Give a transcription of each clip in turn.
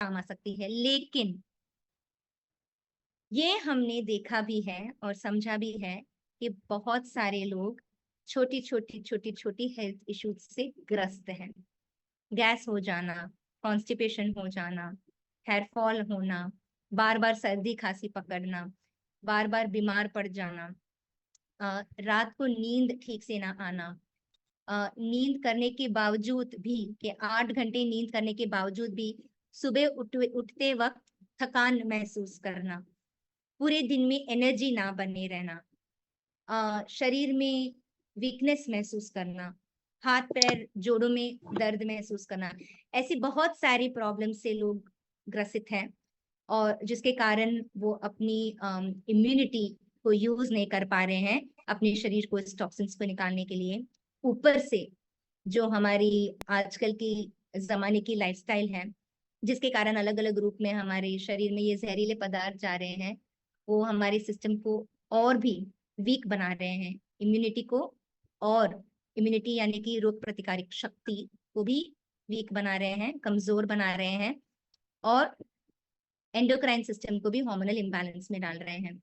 काम आ सकती है। लेकिन ये हमने देखा भी है और समझा भी है कि बहुत सारे लोग छोटी छोटी हेल्थ इश्यूज से ग्रस्त हैं। गैस हो जाना, कॉन्स्टिपेशन हो जाना, हेयर फॉल होना, बार बार सर्दी खांसी पकड़ना, बार बार बीमार पड़ जाना, रात को नींद ठीक से ना आना, नींद करने के बावजूद भी, कि 8 घंटे नींद करने के बावजूद भी सुबह उठते वक्त थकान महसूस करना, पूरे दिन में एनर्जी ना बने रहना, शरीर में वीकनेस महसूस करना, हाथ पैर जोड़ों में दर्द महसूस करना, ऐसी बहुत सारी प्रॉब्लम से लोग ग्रसित हैं। और जिसके कारण वो अपनी इम्यूनिटी को यूज नहीं कर पा रहे हैं अपने शरीर को इस टॉक्सिन्स को निकालने के लिए। ऊपर से जो हमारी आजकल की जमाने की लाइफस्टाइल है, जिसके कारण अलग अलग रूप में हमारे शरीर में ये जहरीले पदार्थ जा रहे हैं, वो हमारे सिस्टम को और भी वीक बना रहे हैं, इम्यूनिटी को, और इम्यूनिटी यानी कि रोग प्रतिकारक शक्ति को भी वीक बना रहे हैं, कमजोर बना रहे हैं, और एंडोक्राइन सिस्टम को भी हार्मोनल इम्बैलेंस में डाल रहे हैं।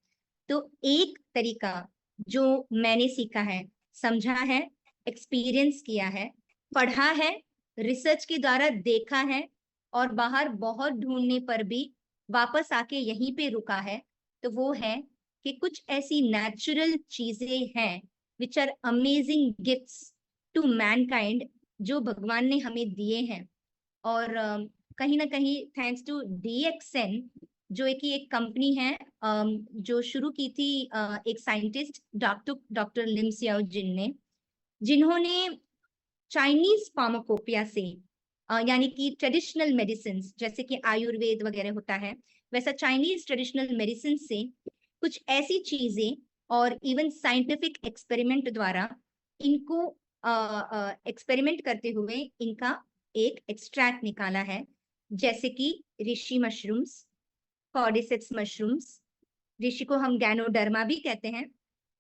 तो एक तरीका जो मैंने सीखा है, समझा है, एक्सपीरियंस किया है, पढ़ा है, रिसर्च के द्वारा देखा है, और बाहर बहुत ढूंढने पर भी वापस आके यहीं पे रुका है, तो वो है कि कुछ ऐसी नेचुरल चीजें हैं which are amazing gifts to mankind, जो भगवान ने हमें दिए हैं। और कहीं ना कहीं थैंक्स टू DXN, जो एक कंपनी है जो शुरू की थी एक साइंटिस्ट डॉक्टर लिम सियाओ जिन ने, जिन्होंने चाइनीज फार्माकोपिया से यानी कि ट्रेडिशनल मेडिसिन जैसे कि आयुर्वेद वगैरह होता है, वैसा चाइनीज ट्रेडिशनल मेडिसिन से कुछ ऐसी चीजें और इवन साइंटिफिक एक्सपेरिमेंट द्वारा इनको एक्सपेरिमेंट करते हुए इनका एक एक्सट्रैक्ट निकाला है, जैसे कि ऋषि मशरूम्स, कॉर्डिसेप्स मशरूम्स, ऋषि को हम गैनोडर्मा भी कहते हैं,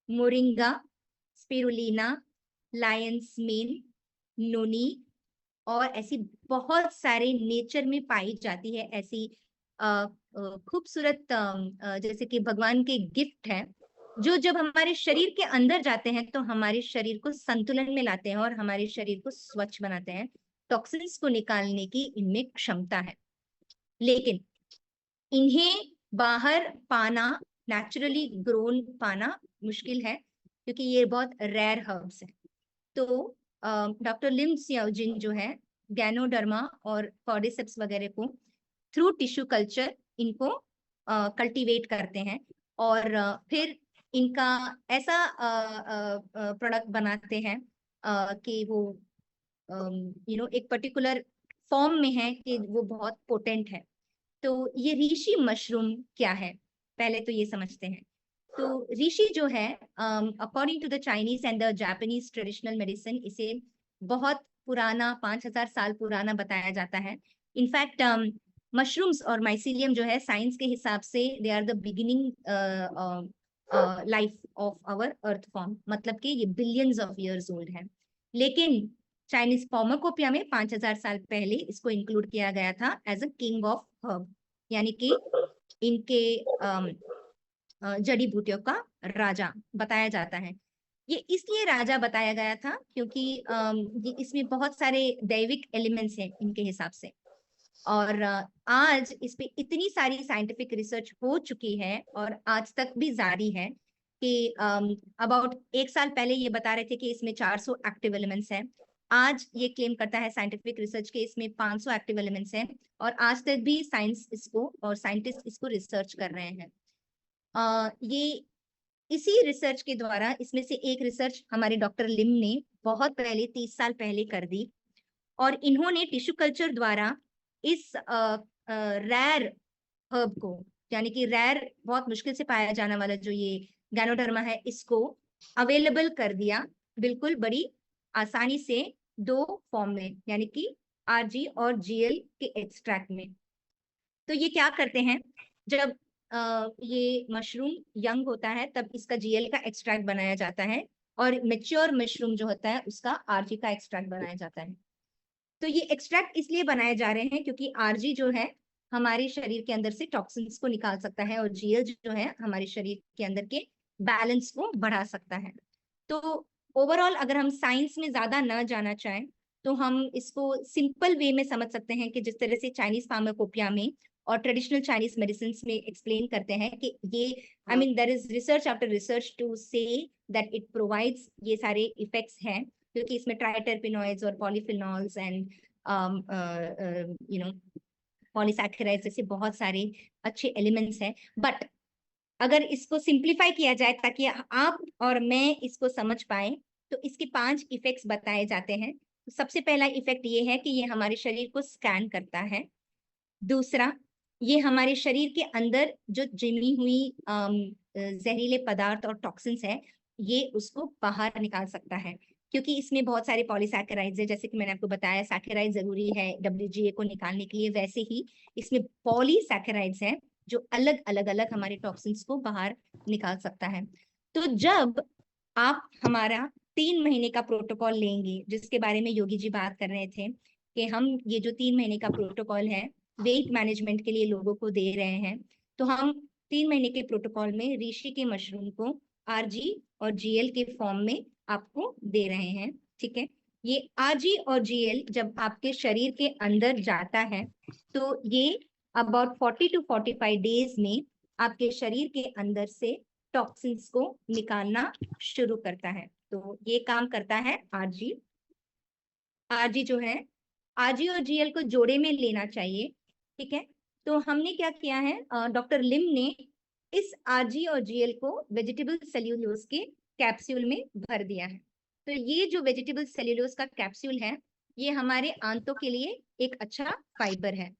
मोरिंगा, स्पिरुलिना, लायंस मेन, नोनी, और ऐसी बहुत सारे नेचर में पाई जाती है ऐसी खूबसूरत जैसे कि भगवान के गिफ्ट है, जो जब हमारे शरीर के अंदर जाते हैं तो हमारे शरीर को संतुलन में लाते हैं और हमारे शरीर को स्वच्छ बनाते हैं। टॉक्सिन्स को निकालने की इनमें क्षमता है। लेकिन इन्हें बाहर पाना, नेचुरली ग्रोन पाना मुश्किल है, क्योंकि ये बहुत रेयर हर्ब्स है। तो डॉक्टर लिम सियाओजिन जो है गैनोडर्मा और कॉर्डिसेप्स वगैरह को थ्रू टिश्यू कल्चर इनको कल्टीवेट करते हैं, और फिर इनका ऐसा प्रोडक्ट बनाते हैं कि वो एक पर्टिकुलर फॉर्म में है कि वो बहुत पोटेंट है। तो ये ऋषि मशरूम क्या है, पहले तो ये समझते हैं। तो ऋषि जो है, according to the Chinese and the Japanese traditional medicine, इसे बहुत पुराना 5000 साल पुराना बताया जाता है। इनफैक्ट मशरूम्स और माइसीलियम जो है साइंस के हिसाब से they are the beginning life of our earth form, मतलब कि ये बिलियंस ऑफ ईयर्स ओल्ड है। लेकिन चाइनीज फार्माकोपिया में 5000 साल पहले इसको इंक्लूड किया गया था as a king of herb, यानी कि इनके जड़ी बूटियों का राजा बताया जाता है। ये इसलिए राजा बताया गया था क्योंकि इसमें बहुत सारे दैविक एलिमेंट्स हैं इनके हिसाब से। और आज इस पे इतनी सारी साइंटिफिक रिसर्च हो चुकी है और आज तक भी जारी है कि अबाउट 1 साल पहले ये बता रहे थे कि इसमें 400 एक्टिव एलिमेंट्स हैं। आज ये क्लेम करता है साइंटिफिक रिसर्च के इसमें 500 एक्टिव एलिमेंट्स हैं, और आज तक भी साइंस इसको और साइंटिस्ट इसको रिसर्च कर रहे हैं। ये इसी रिसर्च के द्वारा, इसमें से एक रिसर्च हमारे डॉक्टर लिम ने बहुत पहले 30 साल पहले कर दी, और इन्होंने टिश्यू कल्चर द्वारा इस रैर हर्ब को, यानी कि रैर बहुत मुश्किल से पाया जाने वाला जो ये गैनोडर्मा है, इसको अवेलेबल कर दिया बिल्कुल बड़ी आसानी से 2 फॉर्म में, यानी कि RG और GL के एक्सट्रैक्ट में। तो ये क्या करते हैं, जब ये मशरूम यंग होता है तब इसका GL का एक्सट्रैक्ट बनाया जाता है, और मेच्योर मशरूम जो होता है उसका RG का एक्सट्रैक्ट बनाया जाता है। तो ये एक्सट्रैक्ट इसलिए बनाए जा रहे हैं क्योंकि RG जो है हमारे शरीर के अंदर से टॉक्सिन्स को निकाल सकता है, और जीएल जो है हमारे शरीर के अंदर के बैलेंस को बढ़ा सकता है। तो ओवरऑल अगर हम साइंस में ज्यादा न जाना चाहें तो हम इसको सिंपल वे में समझ सकते हैं कि जिस तरह से चाइनीज फार्माकोपिया में और ट्रेडिशनल चाइनीज मेडिसिन में एक्सप्लेन करते हैं कि ये I mean there is research after research to say that it provides ये सारे इफेक्ट्स हैं, क्योंकि इसमें ट्राइटरपिनॉइड्स और polyphenols and you know polysaccharides जैसे बहुत सारे अच्छे एलिमेंट्स हैं। बट अगर इसको सिंप्लीफाई किया जाए ताकि आप और मैं इसको समझ पाए, तो इसके 5 इफेक्ट्स बताए जाते हैं। तो सबसे पहला इफेक्ट ये है कि ये हमारे शरीर को स्कैन करता है। दूसरा, ये हमारे शरीर के अंदर जो जमी हुई जहरीले पदार्थ और टॉक्सिन्स है, ये उसको बाहर निकाल सकता है, क्योंकि इसमें बहुत सारे पॉलीसैकेराइड्स है। जैसे कि मैंने आपको बताया सैकेराइड जरूरी है WGA को निकालने के लिए, वैसे ही इसमें पॉलीसैकेराइड्स है जो अलग अलग अलग हमारे टॉक्सिन्स को बाहर निकाल सकता है। तो जब आप हमारा 3 महीने का प्रोटोकॉल लेंगे, जिसके बारे में योगी जी बात कर रहे थे कि हम ये जो 3 महीने का प्रोटोकॉल है वेट मैनेजमेंट के लिए लोगों को दे रहे हैं, तो हम 3 महीने के प्रोटोकॉल में ऋषि के मशरूम को RG और GL के फॉर्म में आपको दे रहे हैं। ठीक है, ये RG और GL जब आपके शरीर के अंदर जाता है तो ये अबाउट 40 to 45 डेज में आपके शरीर के अंदर से टॉक्सिन्स को निकालना शुरू करता है। तो ये काम करता है RG जो है, RG और GL को जोड़े में लेना चाहिए। ठीक है, तो हमने क्या किया है, डॉक्टर लिम ने इस RG और GL को वेजिटेबल सेल्यूलोज के कैप्सूल में भर दिया है। तो ये जो वेजिटेबल सेल्यूलोज का कैप्सूल है, ये हमारे आंतों के लिए एक अच्छा फाइबर है।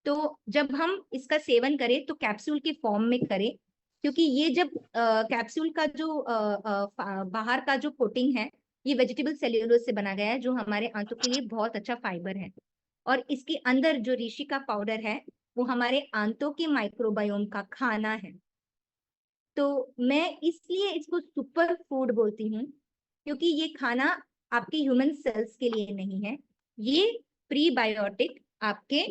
तो जब हम इसका सेवन करें तो कैप्सूल के फॉर्म में करें, क्योंकि ये जब कैप्सूल का जो बाहर का जो कोटिंग है, ये वेजिटेबल सेल्यूलोज से बना गया है, जो हमारे आंतों के लिए बहुत अच्छा फाइबर है। और इसके अंदर जो ऋषि का पाउडर है, वो हमारे आंतों के माइक्रोबायोम का खाना है। तो मैं इसलिए इसको सुपर फूड बोलती हूँ, क्योंकि ये खाना आपके ह्यूमन सेल्स के लिए नहीं है, ये प्रीबायोटिक आपके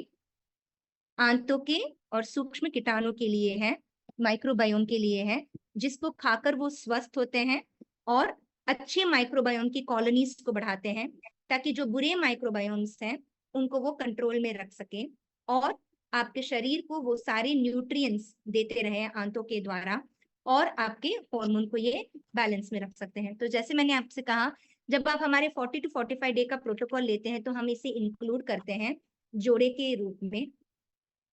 आंतों के और सूक्ष्म कीटाणु के लिए है, माइक्रोबायोम के लिए है, जिसको खाकर वो स्वस्थ होते हैं और अच्छे माइक्रोबायोम की कॉलोनीज को बढ़ाते हैं, ताकि जो बुरे माइक्रोबायोम्स हैं उनको वो कंट्रोल में रख सके और आपके शरीर को वो सारे न्यूट्रिएंट्स देते रहे आंतों के द्वारा, और आपके हार्मोन को ये बैलेंस में रख सकते हैं। तो जैसे मैंने आपसे कहा, जब आप हमारे 40 to 45 डे का प्रोटोकॉल लेते हैं तो हम इसे इंक्लूड करते हैं जोड़े के रूप में,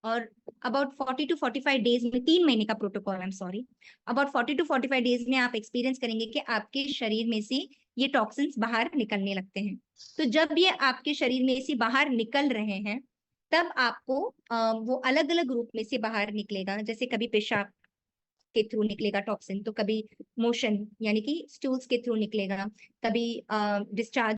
और अबाउट 40 to 45 डेज में, 3 महीने का protocol, I am sorry, about 40 to 45 days में आप एक्सपीरियंस करेंगे कि आपके शरीर में से ये टॉक्सिन्स बाहर निकलने लगते हैं। तो जब ये आपके शरीर में से बाहर निकल रहे हैं, तब आपको वो अलग अलग रूप में से बाहर निकलेगा। जैसे कभी पेशाब के थ्रू निकलेगा टॉक्सिन, तो कभी मोशन यानी कि स्टूल्स के थ्रू निकलेगा, कभी डिस्चार्ज